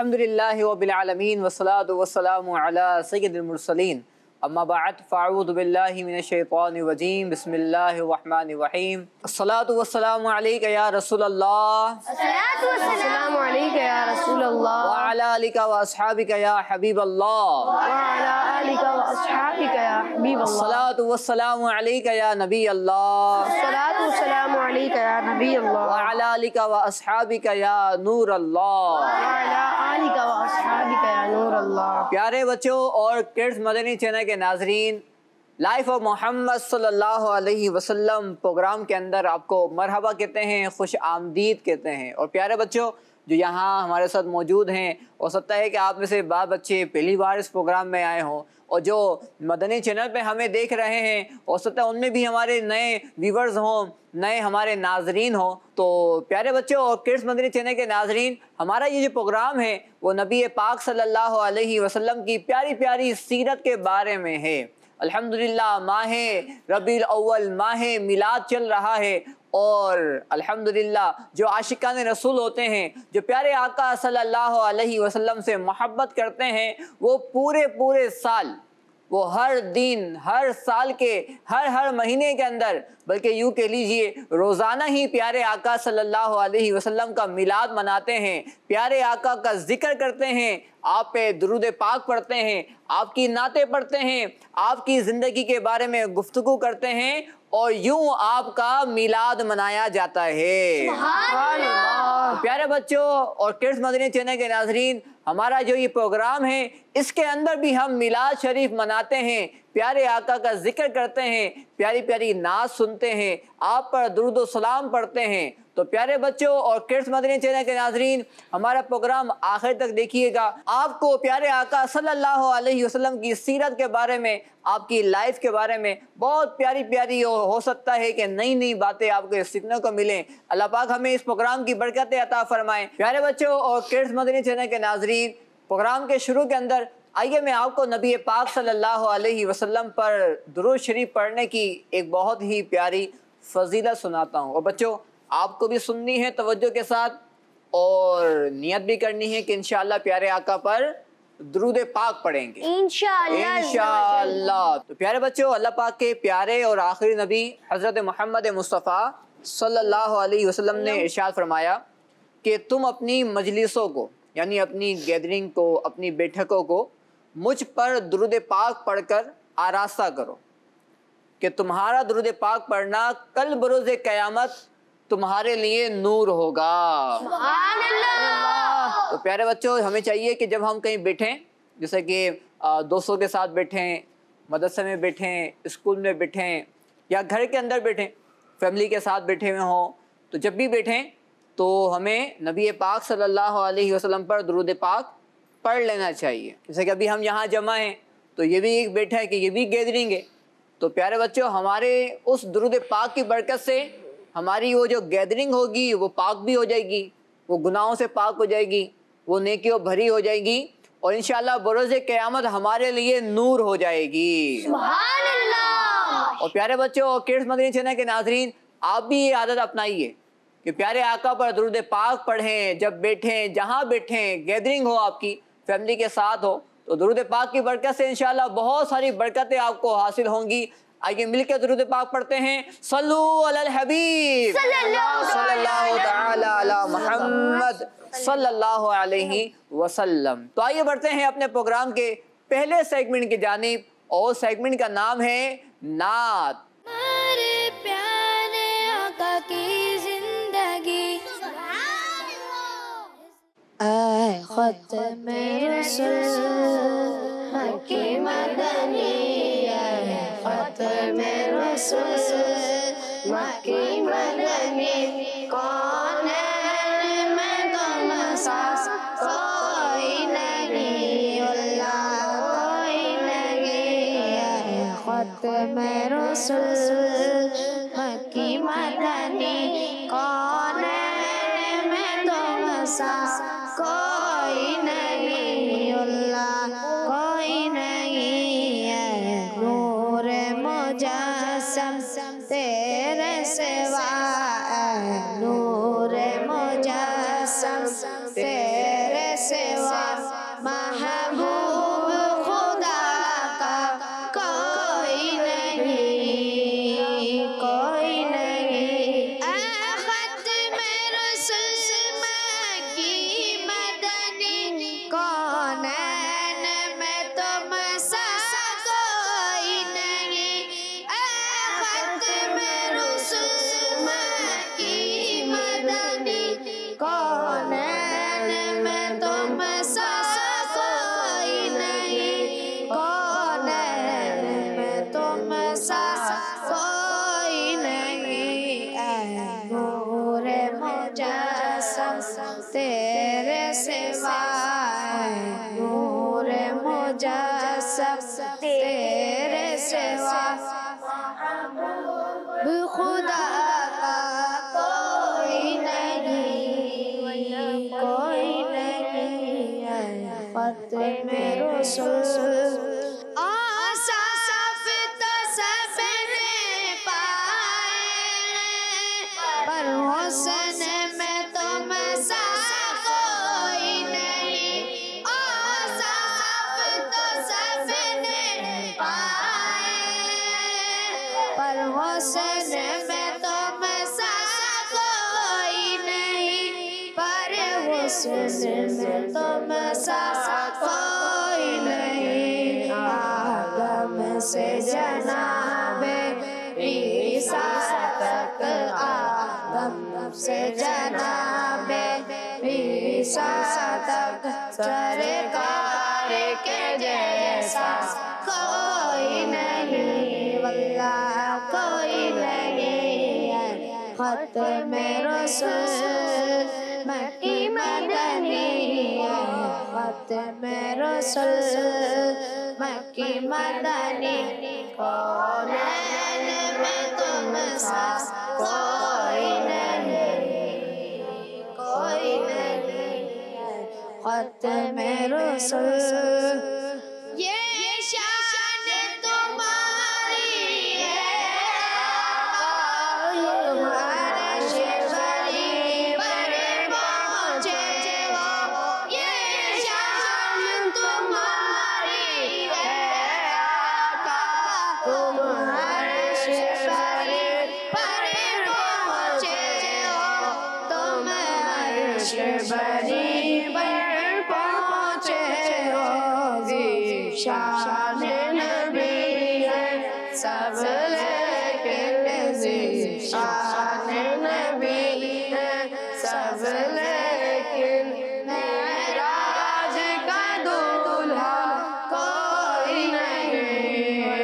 الحمدللہ رب العالمین والصلاة والسلام علی سید المرسلین اما بعد فاعوذ باللہ من الشیطان الرجیم بسم اللہ الرحمن الرحیم الصلاة والسلام علیک یا رسول اللہ الصلاة والسلام علیک یا رسول اللہ وعلی آلک واصحابک یا حبیب اللہ وعلی آلک واصحابک یا حبیب اللہ الصلاة والسلام علیک یا نبی اللہ الصلاة والسلام علیک یا نبی اللہ وعلی آلک واصحابک یا نور اللہ وعلی آلک واصحابک یا نور اللہ۔ پیارے بچوں اور کڈز مدنی چینل کے ناظرین، لائف آف محمد صلی اللہ علیہ وسلم پروگرام کے اندر آپ کو مرحبا کہتے ہیں، خوش آمدید کہتے ہیں۔ اور پیارے بچوں جو یہاں ہمارے ساتھ موجود ہیں، ہو سکتا ہے کہ آپ میں سے بعض بچے پہلی بار اس پروگرام میں آئے ہوں، اور جو مدنی چینل پہ ہمیں دیکھ رہے ہیں ہو سکتا ہے ان میں بھی ہمارے نئے ویورز ہوں، نئے ہمارے ناظرین ہوں۔ تو پیارے بچوں اور کڈز مدنی چینل کے ناظرین، ہمارا یہ جو پروگرام ہے وہ نبی پاک صلی اللہ علیہ وسلم کی پیاری پیاری سیرت کے بارے میں ہے۔ الحمدللہ ماہ ربیع الاول، ماہ میلاد چل رہا ہے، اور الحمدللہ جو عاشقان رسول ہوتے ہیں، جو پیارے آقا صلی اللہ علیہ وسلم سے محبت کرتے ہیں، وہ پورے سال، وہ ہر دن، ہر سال کے ہر مہینے کے اندر، بلکہ یوں کہہ لیجئے روزانہ ہی پیارے آقا صلی اللہ علیہ وسلم کا میلاد مناتے ہیں، پیارے آقا کا ذکر کرتے ہیں، آپ پہ درود پاک پڑھتے ہیں، آپ کی نعتیں پڑھتے ہیں، آپ کی زندگی کے بارے میں گفتگو کرتے ہیں، اور یوں آپ کا میلاد منایا جاتا ہے۔ سبحان اللہ۔ پیارے بچوں اور کڈز مدنی چینل کے ناظرین، ہمارا جو یہ پروگرام ہے اس کے اندر بھی ہم میلاد شریف مناتے ہیں، پیارے آقا کا ذکر کرتے ہیں، پیاری پیاری نعت سنتے ہیں، آپ پر درود و سلام پڑھتے ہیں۔ تو پیارے بچوں اور کڈز مدنی چینل کے ناظرین، ہمارا پروگرام آخر تک دیکھیے گا۔ آپ کو پیارے آقا صلی اللہ علیہ وسلم کی سیرت کے بارے میں، آپ کی لائف کے بارے میں بہت پیاری پیاری ہو سکتا ہے کہ نئی باتیں آپ کو سیکھنے کو ملیں۔ اللہ پاک ہمیں اس پروگرام کی برکتیں عطا فرمائیں۔ پیارے بچوں اور کڈز مدنی چینل کے ناظرین، پروگرام کے شروع کے اندر آئیے میں آپ کو نبی پاک صلی اللہ علیہ وسلم پر درود شریف پڑھنے کی ایک بہت ہی پیاری فضیلت سناتا ہوں۔ اور بچوں آپ کو بھی سننی ہے توجہ کے ساتھ، اور نیت بھی کرنی ہے کہ انشاءاللہ پیارے آقا پر درود پاک پڑھیں گے انشاءاللہ۔ تو پیارے بچوں، اللہ پاک کے پیارے اور آخری نبی حضرت محمد مصطفیٰ صلی اللہ علیہ وسلم نے ارشاد فرمایا کہ تم اپنی مجلسوں کو، یعنی اپنی گیدرنگ کو، اپنی بیٹھکوں کو مجھ پر درود پاک پڑھ کر آراستہ کرو، کہ تمہارا درود پاک پڑھنا کل بروز قیامت تمہارے لیے نور ہوگا۔ سبحان اللہ۔ تو پیارے بچوں ہمیں چاہیے کہ جب ہم کہیں بیٹھیں، جیسے کہ دوستوں کے ساتھ بیٹھیں، مدرسے میں بیٹھیں، اسکول میں بیٹھیں، یا گھر کے اندر بیٹھیں، فیملی کے ساتھ بیٹھے ہوئے ہوں، تو جب بھی بیٹھیں تو ہمیں نبی پاک صلی اللہ علیہ وسلم پر درود پاک پڑھ لینا چاہیے۔ جیسے کہ ابھی ہم یہاں جمع ہیں تو یہ بھی ایک بیٹھا ہے کہ یہ بھی گیدرنگ ہے۔ تو پیارے بچوں ہمارے اس درود پاک کی برکت سے ہماری وہ جو گیدرنگ ہوگی وہ پاک بھی ہو جائے گی، وہ گناہوں سے پاک ہو جائے گی، وہ نیکیوں بھری ہو جائے گی، اور انشاءاللہ بروز قیامت ہمارے لیے نور ہو جائے گی۔ سبحان اللہ۔ اور پیارے بچوں اور کڈز مدنی چینل کے ناظرین، آپ بھی یہ عادت اپنائیے کہ پیارے آقا پر درود پاک پڑھیں، جب بیٹھیں، جہاں بیٹھیں، گیدرنگ ہو آپ کی، فیملی کے ساتھ ہو، تو درود پاک کی برکت سے انشاءاللہ بہت ساری برکتیں آپ کو حاصل ہوں گی۔ آئیے مل کے درود پاک پڑھتے ہیں۔ صلو علی الحبیب صلی اللہ تعالی علی محمد صلی اللہ علیہ وسلم۔ تو آئیے بڑھتے ہیں اپنے پروگرام کے پہلے سیگمنٹ کی جانب، اور سیگمنٹ کا نام ہے نعت۔ ہمارے پیارے آقا کی زندگی، اے ختم رسول مکی مدنی، اے ختم رسول مکی مدنی، کون ہے میں تم سا کوئی نہیں، اللہ کوئی نہیں، اے ختم رسول مکی مدنی، کون ہے میں تم سا کوئی نہیں، اللہ کوئی نہیں، ہے نور مجسم تیرے سوا، ہے نور مجسم تیرے سوا، نور مجسم تیرے سوا ہے، نور مجسم تیرے سوا، خدا کا کوئی نہیں، کوئی نہیں ہے ختم رسول۔ آصاف تو سب نے پائے، پر حسن میں تم سا کوئی نہیں، آصاف تو سب نے پائے، پر حسن میں تم سا کوئی نہیں، پر حسن میں تم سا کوئی نہیں۔ آدم سے جناب عیسیٰ تک، آدم سے جناب عیسیٰ تک، سرکار کے جیسا کوئی نہیں، واللہ کوئی نہیں ہے ختم رسول، مکی مدنی ہے ختم رسول، مکی مدنی، کونین میں تم سا کوئی نہیں، کوئی نہیں ہے ختم رسول۔ یہ شان تمہاری ہے، تمہارے شیوری پر پہنچے ہو، یہ شان تمہاری ہے، تمہارے شیوری پر پہنچے ہو، تمہارے شیوری پر پہنچے ہو، شان نبی ہے سب لیکن، شان نبی ہے سب لیکن، معراج کا دولہا کوئی نہیں ہے،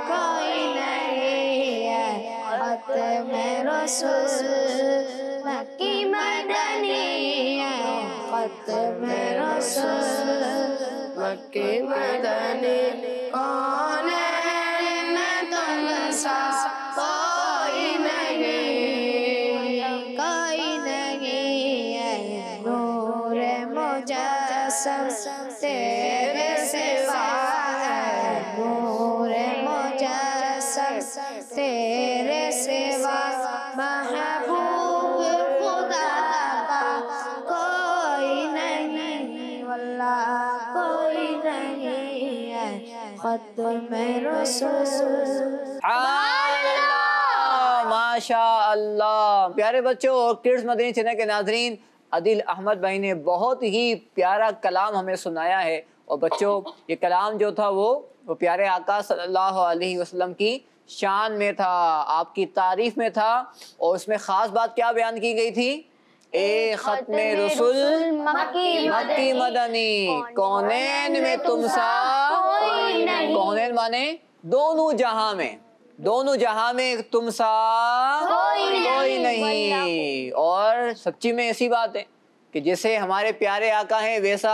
کوئی نہیں ہے ختم رسول، مکی مدنی ہے ختم رسول، مکی مدنی، کونین میں تم سا کوئی نہیں، کوئی نہیں ہے نور مجسم تیرے سوا ہے، نور مجسم تیرے سوا، محبوب خدا کا کوئی نہیں، واللہ کوئی نہیں ہے ختم رسول۔ ماشاء اللہ۔ پیارے بچوں اور کڈز مدنی چینل کے ناظرین، عادل احمد بھائی نے بہت ہی پیارا کلام ہمیں سنایا ہے، اور بچوں یہ کلام جو تھا وہ پیارے آقا صلی اللہ علیہ وسلم کی شان میں تھا، آپ کی تعریف میں تھا، اور اس میں خاص بات کیا بیان کی گئی تھی؟ اے ختم رسول، مکی مدنی، کونین میں تم سا کوئی نہیں، کونین مانے دونوں جہاں میں، دونوں جہاں میں تم سا کوئی نہیں، اور سچی میں ایسی بات ہے کہ جیسے ہمارے پیارے آقا ہیں ویسا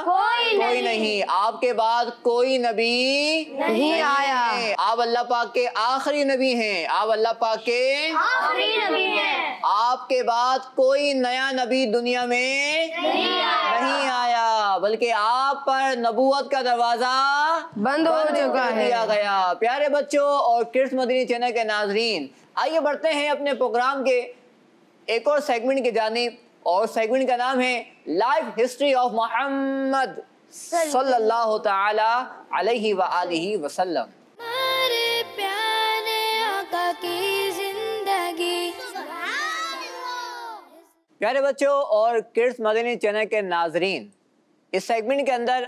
کوئی نہیں، آپ کے بعد کوئی نبی نہیں آیا، آپ اللہ پاک کے آخری نبی ہیں، آپ اللہ پاک کے آخری نبی ہیں، آپ کے بعد کوئی نیا نبی دنیا میں نہیں آیا، بلکہ آپ پر نبوت کا دروازہ بند ہو چکا ہے گیا۔ پیارے بچوں اور کڈز مدنی چینل کے ناظرین، آئیے بڑھتے ہیں اپنے پروگرام کے ایک اور سیگمنٹ کی جانب، اور سیگمنٹ کا نام ہے لائف ہسٹری آف محمد صلی اللہ تعالی علیہ وآلہ وسلم۔ ہمارے پیارے آقا کی زندگی۔ پیارے بچوں اور کڈز مدنی چینل کے ناظرین، اس سیگمنٹ کے اندر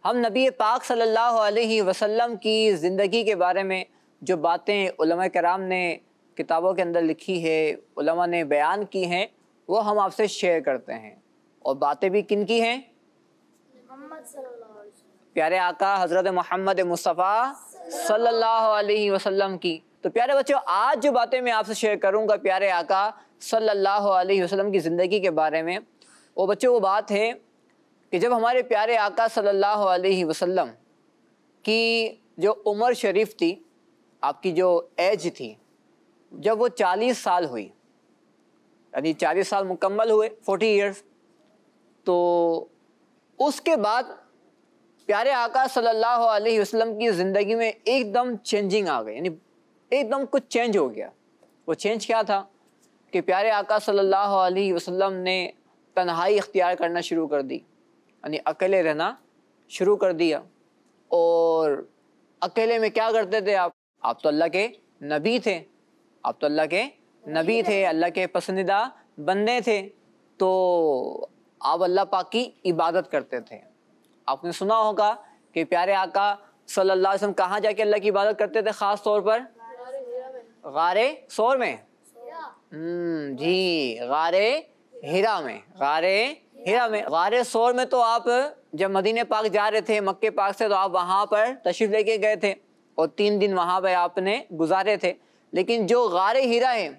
ہم نبی پاک صلی اللہ علیہ وسلم کی زندگی کے بارے میں جو باتیں علماء کرام نے کتابوں کے اندر لکھی ہے، علماء نے بیان کی ہیں، وہ ہم آپ سے شیئر کرتے ہیں۔ اور باتیں بھی کن کی ہیں؟ پیارے آقا حضرت محمد مصطفیٰ صلی اللہ علیہ وسلم کی۔ تو پیارے بچوں، آج جو باتیں میں آپ سے شیئر کروں گا پیارے آقا صلی اللہ علیہ وسلم کی زندگی کے بارے میں، وہ بچوں وہ بات ہے کہ جب ہمارے پیارے آقا صلی اللہ علیہ وسلم کی جو عمر شریف تھی، آپ کی جو ایج تھی، جب وہ 40 سال ہوئی، یعنی 40 سال مکمل ہوئے، 40 ایئرس، تو اس کے بعد پیارے آقا صلی اللہ علیہ وسلم کی زندگی میں ایک دم چینجنگ آ گئی، یعنی ایک دم کچھ چینج ہو گیا۔ وہ چینج کیا تھا کہ پیارے آقا صلی اللہ علیہ وسلم نے تنہائی اختیار کرنا شروع کر دی، یعنی اکیلے رہنا شروع کر دیا۔ اور اکیلے میں کیا کرتے تھے آپ تو اللہ کے نبی تھے، آپ تو اللہ کے نبی تھے، اللہ کے پسندیدہ بندے تھے، تو آپ اللہ پاک کی عبادت کرتے تھے۔ آپ نے سنا ہوگا کہ پیارے آقا صلی اللہ علیہ وسلم کہاں جا کے اللہ کی عبادت کرتے تھے؟ خاص طور پر غار ثور میں، جی غار ہیرا میں، غار ثور میں تو آپ جب مدینہ پاک جا رہے تھے مکہ پاک سے، تو آپ وہاں پر تشریف لے کے گئے تھے اور 3 دن وہاں پہ آپ نے گزارے تھے۔ لیکن جو غار ہیرا ہے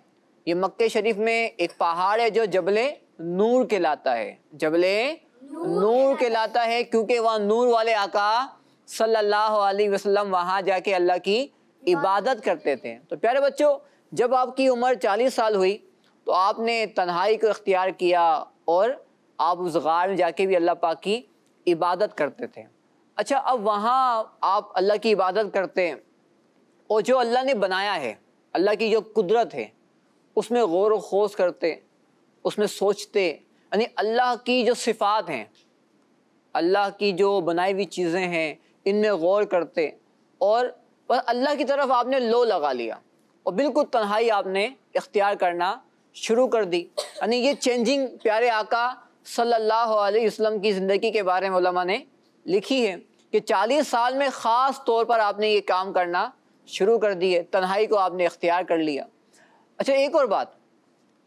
یہ مکہ شریف میں ایک پہاڑ ہے جو جبل نور کہلاتا ہے، جبل نور کہلاتا ہے، کیونکہ وہاں نور والے آقا صلی اللہ علیہ وسلم وہاں جا کے اللہ کی عبادت کرتے تھے۔ تو پیارے بچوں، جب آپ کی عمر 40 سال ہوئی تو آپ نے تنہائی کو اختیار کیا اور آپ اس غار میں جا کے بھی اللہ پاک کی عبادت کرتے تھے۔ اچھا، اب وہاں آپ اللہ کی عبادت کرتے ہیں اور جو اللہ نے بنایا ہے، اللہ کی جو قدرت ہے، اس میں غور و خوض کرتے، اس میں سوچتے، یعنی اللہ کی جو صفات ہیں، اللہ کی جو بنائی ہوئی چیزیں ہیں، ان میں غور کرتے، اور بس اللہ کی طرف آپ نے لو لگا لیا اور بالکل تنہائی آپ نے اختیار کرنا شروع کر دی۔ یعنی یہ چینجنگ پیارے آقا صلی اللہ علیہ وسلم کی زندگی کے بارے میں علماء نے لکھی ہے کہ 40 سال میں خاص طور پر آپ نے یہ کام کرنا شروع کر دیے، تنہائی کو آپ نے اختیار کر لیا۔ اچھا، ایک اور بات،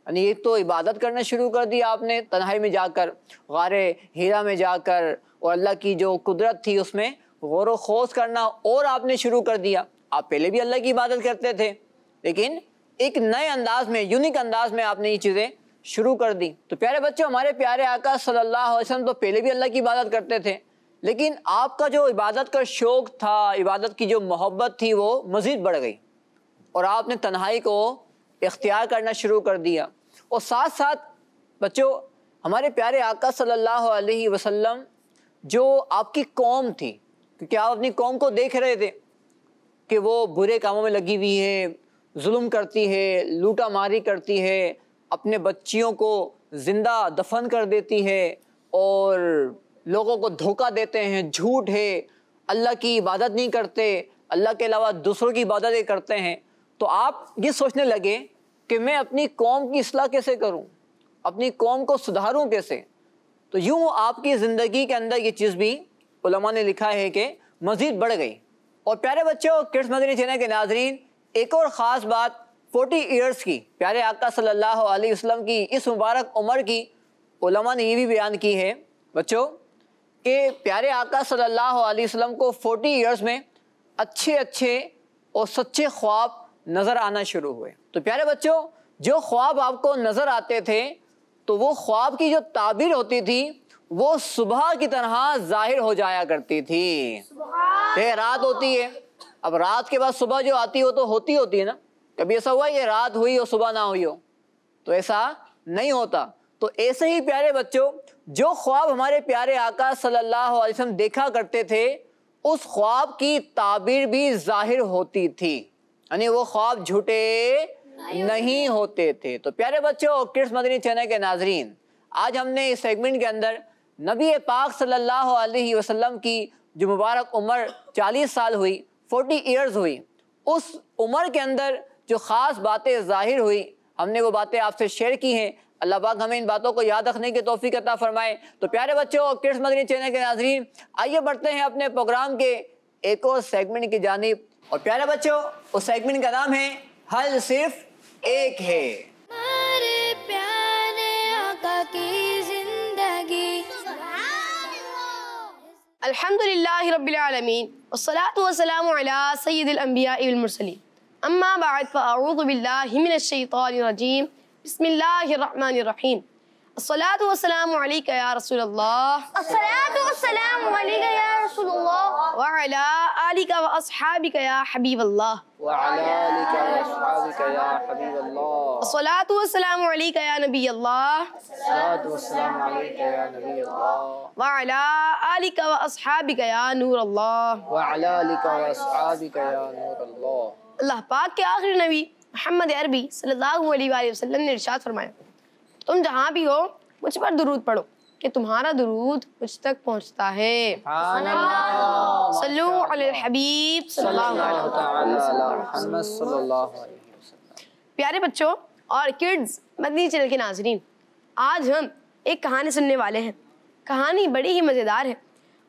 یعنی ایک تو عبادت کرنا شروع کر دی آپ نے تنہائی میں جا کر، غار ہیرا میں جا کر، اور اللہ کی جو قدرت تھی اس میں غور و خوض کرنا اور آپ نے شروع کر دیا۔ آپ پہلے بھی اللہ کی عبادت کرتے تھے، لیکن ایک نئے انداز میں، یونیک انداز میں آپ نے یہ چیزیں شروع کر دی۔ تو پیارے بچوں، ہمارے پیارے آقا صلی اللہ علیہ وسلم تو پہلے بھی اللہ کی عبادت کرتے تھے، لیکن آپ کا جو عبادت کا شوق تھا، عبادت کی جو محبت تھی، وہ مزید بڑھ گئی اور آپ نے تنہائی کو اختیار کرنا شروع کر دیا۔ اور ساتھ ساتھ بچوں، ہمارے پیارے آقا صلی اللہ علیہ وسلم جو آپ کی قوم تھی، کیونکہ آپ اپنی قوم کو دیکھ رہے تھے کہ وہ برے کاموں میں لگی ہوئی ہے، ظلم کرتی ہے، لوٹا ماری کرتی ہے، اپنے بچیوں کو زندہ دفن کر دیتی ہے اور لوگوں کو دھوکہ دیتے ہیں، جھوٹ ہے، اللہ کی عبادت نہیں کرتے، اللہ کے علاوہ دوسروں کی عبادتیں کرتے ہیں۔ تو آپ یہ سوچنے لگے کہ میں اپنی قوم کی اصلاح کیسے کروں، اپنی قوم کو سدھاروں کیسے۔ تو یوں آپ کی زندگی کے اندر یہ چیز بھی علماء نے لکھا ہے کہ مزید بڑھ گئی۔ اور پیارے بچوں، کڈس مدنی چینل کے ناظرین، ایک اور خاص بات 40 ایئرس کی، پیارے آقا صلی اللہ علیہ وسلم کی اس مبارک عمر کی، علماء نے یہ بھی بیان کی ہے بچوں کہ پیارے آقا صلی اللہ علیہ وسلم کو 40 ایئرس میں اچھے اور سچے خواب نظر آنا شروع ہوئے۔ تو پیارے بچوں، جو خواب آپ کو نظر آتے تھے تو وہ خواب کی جو تعبیر ہوتی تھی وہ صبح کی طرح ظاہر ہو جایا کرتی تھی۔ یہ رات ہوتی ہے، اب رات کے بعد صبح جو آتی ہو تو ہوتی ہے نا، کبھی ایسا ہوا یہ رات ہوئی اور صبح نہ ہوئی ہو؟ تو ایسا نہیں ہوتا۔ تو ایسے ہی پیارے بچوں، جو خواب ہمارے پیارے آقا صلی اللہ علیہ وسلم دیکھا کرتے تھے، اس خواب کی تعبیر بھی ظاہر ہوتی تھی، یعنی وہ خواب جھوٹے نہیں ہوتے تھے۔ تو پیارے بچوں، کڈس مدنی چینل کے ناظرین، آج ہم نے اس سیگمنٹ کے اندر نبی پاک صلی اللہ علیہ وسلم کی جو مبارک عمر 40 سال ہوئی، 40 ایئرز ہوئی، اس عمر کے اندر جو خاص باتیں ظاہر ہوئی، ہم نے وہ باتیں آپ سے شیئر کی ہیں۔ اللہ پاک ہمیں ان باتوں کو یاد رکھنے کی توفیق عطا فرمائے۔ تو پیارے بچوں، کڈس مدنی چینل کے ناظرین، آئیے بڑھتے ہیں اپنے پروگرام کے ایک اور سیگمنٹ کی جانب۔ اور پیارے بچوں، اس سیگمنٹ کا نام ہے حل صرف ایک ہے۔ ہمارے پیارے آقا کی زندگی۔ الحمدللہ رب العالمین والصلاة والسلام علی سید الانبیاء والمرسلین، اما بعد فاعوذ باللہ من الشیطان الرجیم، بسم اللہ الرحمن الرحیم الصلاۃ والسلام علیک یا رسول اللہ الصلاۃ والسلام علیک یا رسول اللہ وعلی آلک و اصحابک یا حبیب اللہ وعلی آلک واصحابک یا حبیب اللہ الصلاۃ والسلام علیک یا نبی اللہ الصلاۃ والسلام علیک یا نبی اللہ وعلی آلک و اصحابک یا نور اللہ وعلی آلک واصحابک یا نور اللہ۔ اللہ پاک کے آخری نبی محمد عربی صلی اللہ علیہ وآلہ وسلم نے ارشاد فرمایا تم جہاں بھی ہو مجھ پر درود پڑھو کہ تمہارا درود مجھ تک پہنچتا ہے۔ سبحان اللہ، صلو علی الحبیب صلی اللہ علیہ وسلم۔ تعالی علی محمد صلی اللہ علیہ وسلم۔ پیارے بچوں اور کڈز مدنی چینل کے ناظرین، آج ہم ایک کہانی سننے والے ہیں۔ کہانی بڑی ہی مزیدار ہے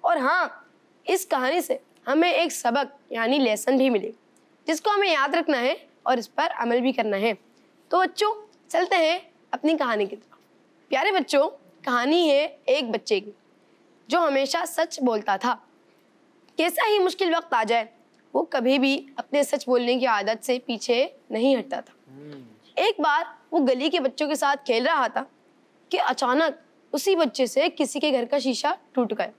اور ہاں اس کہانی سے ہمیں ایک سبق یعنی لیسن بھی ملے جس کو ہمیں یاد رکھنا ہے اور اس پر عمل بھی کرنا ہے۔ تو بچوں چلتے ہیں اپنی کہانی کی طرف۔ پیارے بچوں کہانی ہے ایک بچے کی جو ہمیشہ سچ بولتا تھا۔ کیسا ہی مشکل وقت آ جائے وہ کبھی بھی اپنے سچ بولنے کی عادت سے پیچھے نہیں ہٹتا تھا۔ ایک بار وہ گلی کے بچوں کے ساتھ کھیل رہا تھا کہ اچانک اسی بچے سے کسی کے گھر کا شیشہ ٹوٹ گیا۔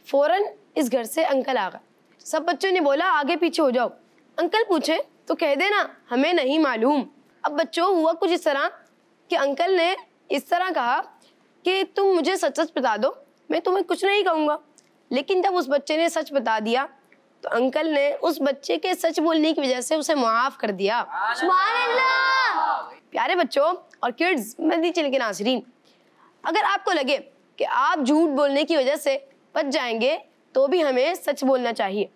فوراً اس گھر سے انکل آ گئے۔ سب بچوں نے بولا آگے پیچھے ہو جاؤ۔ انکل پوچھے تو کہہ دینا ہمیں نہیں معلوم۔ اب بچوں ہوا کچھ اس طرح کہ انکل نے اس طرح کہا کہ تم مجھے سچ سچ بتا دو، میں تمہیں کچھ نہیں کہوں گا۔ لیکن جب اس بچے نے سچ بتا دیا تو انکل نے اس بچے کے سچ بولنے کی وجہ سے اسے معاف کر دیا۔ سبحان اللہ۔ پیارے بچوں اور کڈز مدنی چینل کے ناظرین، اگر آپ کو لگے کہ آپ جھوٹ بولنے کی وجہ سے بچ جائیں گے تو بھی ہمیں سچ بولنا چاہیے،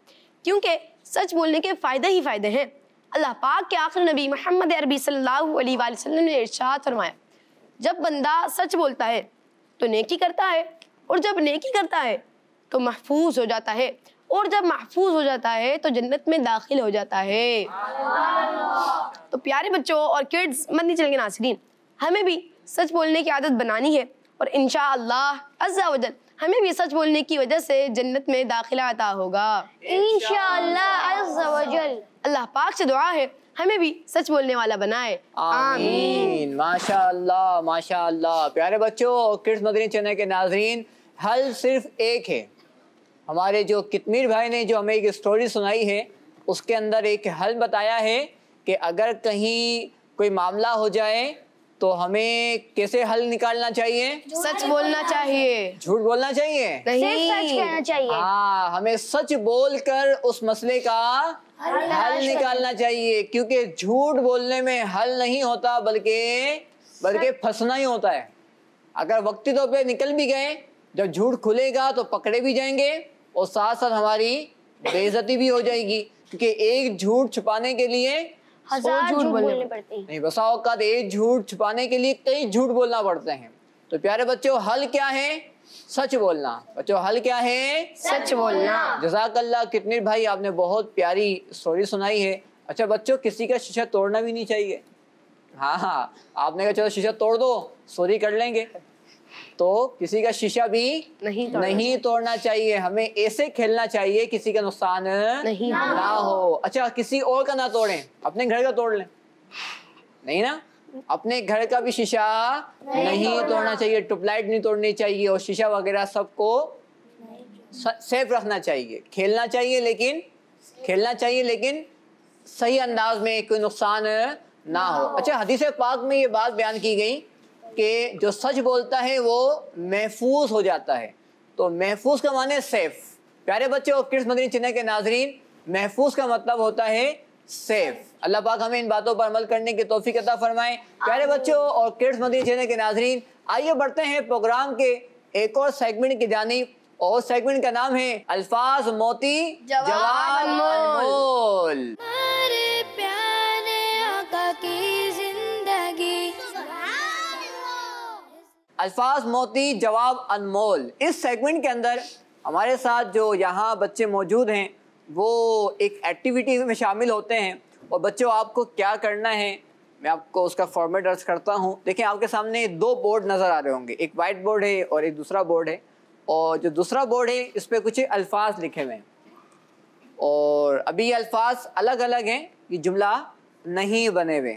کیونکہ سچ بولنے کے فائدے ہی فائدے ہیں۔ اللہ پاک کے آخری نبی محمد عربی صلی اللہ علیہ وآلہ وسلم نے ارشاد فرمایا جب بندہ سچ بولتا ہے تو نیکی کرتا ہے، اور جب نیکی کرتا ہے تو محفوظ ہو جاتا ہے، اور جب محفوظ ہو جاتا ہے تو جنت میں داخل ہو جاتا ہے۔ تو پیارے بچوں اور کڈز مدنی چینل کے ناظرین، ہمیں بھی سچ بولنے کی عادت بنانی ہے اور انشاءاللہ عز و جل ہمیں بھی سچ بولنے کی وجہ سے جنت میں داخلہ عطا ہوگا انشاءاللہ عز و جل۔ اللہ پاک سے دعا ہے ہمیں بھی سچ بولنے والا بنائے، آمین۔ ماشاء اللہ ماشاء اللہ۔ پیارے بچوں اور کڈز مدنی چینل کے ناظرین، حل صرف ایک ہے۔ ہمارے جو کتمیر بھائی نے جو ہمیں ایک سٹوری سنائی ہے اس کے اندر ایک حل بتایا ہے کہ اگر کہیں کوئی معاملہ ہو جائے تو ہمیں کیسے حل نکالنا چاہیے؟ سچ بولنا چاہیے، جھوٹ بولنا چاہیے؟ صرف سچ کہنا چاہیے۔ ہاں، ہمیں سچ بول کر اس مسئلے کا حل نکالنا چاہیے، کیونکہ جھوٹ بولنے میں حل نہیں ہوتا بلکہ پھنسنا ہی ہوتا ہے۔ اگر وقتی طور پہ نکل بھی گئے، جب جھوٹ کھلے گا تو پکڑے بھی جائیں گے اور ساتھ ساتھ ہماری بے عزتی بھی ہو جائے گی، کیونکہ ایک جھوٹ چھپانے کے لیے ہزار جھوٹ بولنے پڑتے ہیں۔ نہیں، بسا اوقات ایک جھوٹ چھپانے کے لیے کئی جھوٹ بولنا پڑتے ہیں۔ تو پیارے بچوں حل کیا ہے؟ سچ بولنا۔ بچوں حل کیا ہے؟ سچ بولنا۔ جزاک اللہ کتنیر بھائی، آپ نے بہت پیاری سٹوری سنائی ہے۔ اچھا بچوں، کسی کا شیشہ توڑنا بھی نہیں چاہیے۔ ہاں، آپ نے کہا چلو شیشہ توڑ دو، سوری کر لیں گے، تو کسی کا شیشہ بھی نہیں توڑنا چاہیے۔ ہمیں ایسے کھیلنا چاہیے کسی کا نقصان نہ ہو۔ اچھا، کسی اور کا نہ توڑیں، اپنے گھر کا توڑ لیں، نہیں نا؟ اپنے گھر کا بھی شیشہ نہیں توڑنا چاہیے، ٹیوب لائٹ نہیں توڑنی چاہیے، اور شیشہ وغیرہ سب کو سیف رکھنا چاہیے۔ کھیلنا چاہیے لیکن صحیح انداز میں، کوئی نقصان نہ ہو۔ اچھا، حدیث پاک میں یہ بات بیان کی گئی کہ جو سچ بولتا ہے وہ محفوظ ہو جاتا ہے۔ تو محفوظ کا معنی سیف۔ پیارے بچوں اور کڈز مدنی چینل کے ناظرین، محفوظ کا مطلب ہوتا ہے سیف۔ اللہ پاک ہمیں ان باتوں پر عمل کرنے کی توفیق عطا فرمائے۔ پیارے بچوں اور کڈز مدنی چینل کے ناظرین، آئیے بڑھتے ہیں پروگرام کے ایک اور سیگمنٹ کی جانب، اور سیگمنٹ کا نام ہے الفاظ موتی جواب انمول۔ الفاظ موتی جواب انمول۔ اس سیگمنٹ کے اندر ہمارے ساتھ جو یہاں بچے موجود ہیں وہ ایک ایکٹیویٹی میں شامل ہوتے ہیں، اور بچوں آپ کو کیا کرنا ہے میں آپ کو اس کا فارمیٹ عرض کرتا ہوں۔ دیکھیں، آپ کے سامنے دو بورڈ نظر آ رہے ہوں گے، ایک وائٹ بورڈ ہے اور ایک دوسرا بورڈ ہے، اور جو دوسرا بورڈ ہے اس پہ کچھ الفاظ لکھے ہوئے ہیں، اور ابھی یہ الفاظ الگ الگ ہیں، یہ جملہ نہیں بنے ہوئے۔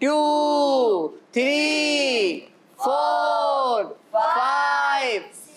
2 3 4 5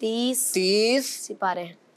30